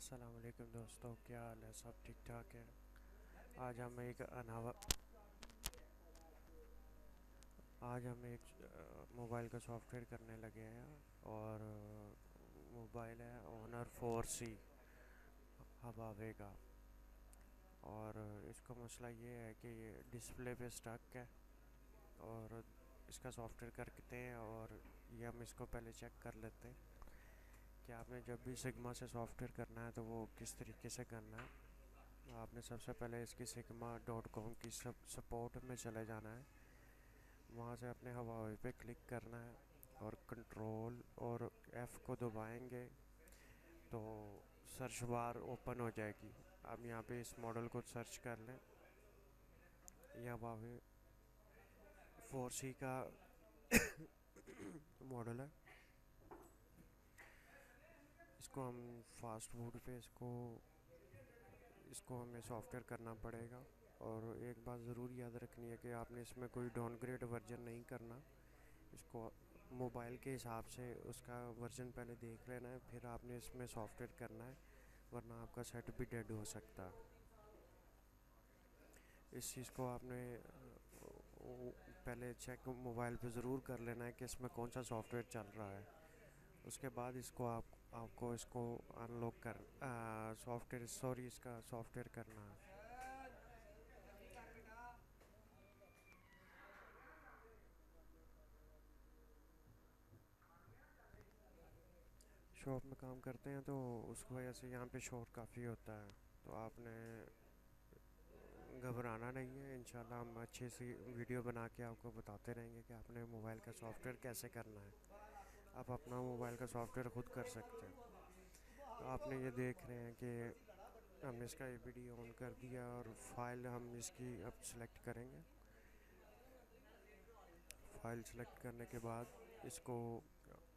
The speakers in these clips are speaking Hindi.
अस्सलाम वालेकुम दोस्तों, क्या हाल है? सब ठीक ठाक है। आज हम एक अनावा आज हम एक मोबाइल का सॉफ्टवेयर करने लगे हैं। और मोबाइल है ऑनर 4C हवावे का। और इसका मसला ये है कि ये डिस्प्ले पे स्टक है। और इसका सॉफ्टवेयर करते हैं और ये हम इसको पहले चेक कर लेते हैं कि आपने जब भी सिग्मा से सॉफ्टवेयर करना है तो वो किस तरीके से करना है। आपने सबसे पहले इसकी sigma.com की सपोर्ट में चले जाना है। वहाँ से अपने हवावे पे क्लिक करना है और कंट्रोल और F को दबाएंगे तो सर्च बार ओपन हो जाएगी। अब यहाँ पे इस मॉडल को सर्च कर लें। ये हवावे 4C का मॉडल है। इसको हम फास्ट फूड पे इसको हमें सॉफ्टवेयर करना पड़ेगा। और एक बात ज़रूर याद रखनी है कि आपने इसमें कोई डाउनग्रेड वर्जन नहीं करना। इसको मोबाइल के हिसाब से उसका वर्जन पहले देख लेना है, फिर आपने इसमें सॉफ्टवेयर करना है, वरना आपका सेट भी डेड हो सकता है। इस चीज़ को आपने पहले चेक मोबाइल पे ज़रूर कर लेना है कि इसमें कौन सा सॉफ्टवेयर चल रहा है। उसके बाद इसको आपको इसको अनलॉक कर इसका सॉफ्टवेयर करना है। शॉप में काम करते हैं तो उसकी वजह से यहाँ पे शोर काफ़ी होता है। तो आपने घबराना नहीं है। इंशाल्लाह हम अच्छी सी वीडियो बना के आपको बताते रहेंगे कि आपने मोबाइल का सॉफ्टवेयर कैसे करना है। आप अपना मोबाइल का सॉफ्टवेयर खुद कर सकते हैं। तो आपने ये देख रहे हैं कि हमने इसका APD ऑन कर दिया और फाइल हम इसकी अब सिलेक्ट करेंगे। फाइल सेलेक्ट करने के बाद इसको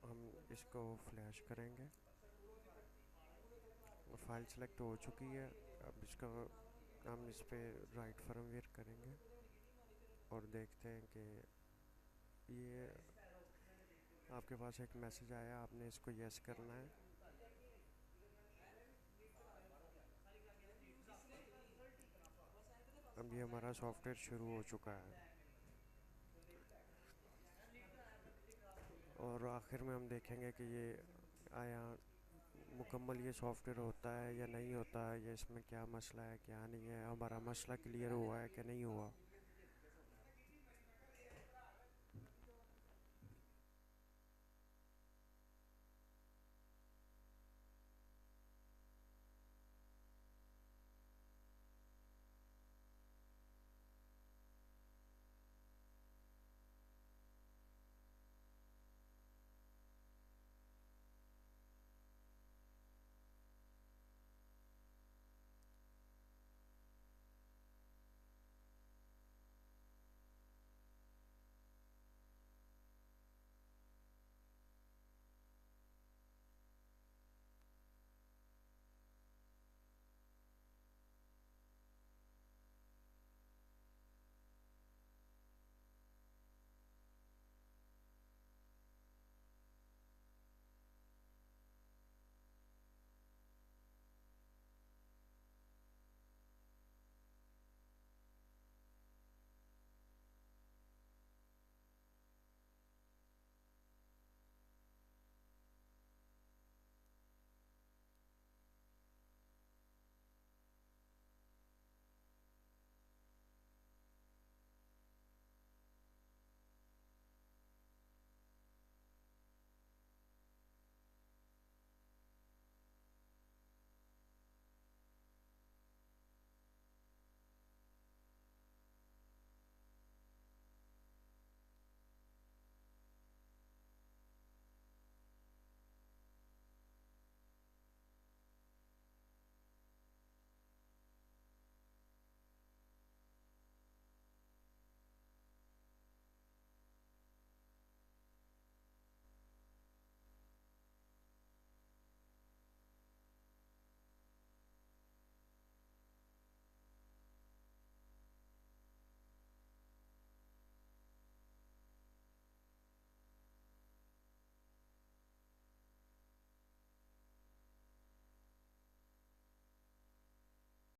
हम इसको फ्लैश करेंगे। फाइल सेलेक्ट हो चुकी है। अब इसका हम इस पर राइट फर्मवेयर करेंगे और देखते हैं कि ये आपके पास एक मैसेज आया, आपने इसको यस करना है। अब ये हमारा सॉफ्टवेयर शुरू हो चुका है। और आखिर में हम देखेंगे कि ये आया मुकम्मल ये सॉफ्टवेयर होता है या नहीं होता है, या इसमें क्या मसला है क्या नहीं है, हमारा मसला क्लियर हुआ है कि नहीं हुआ।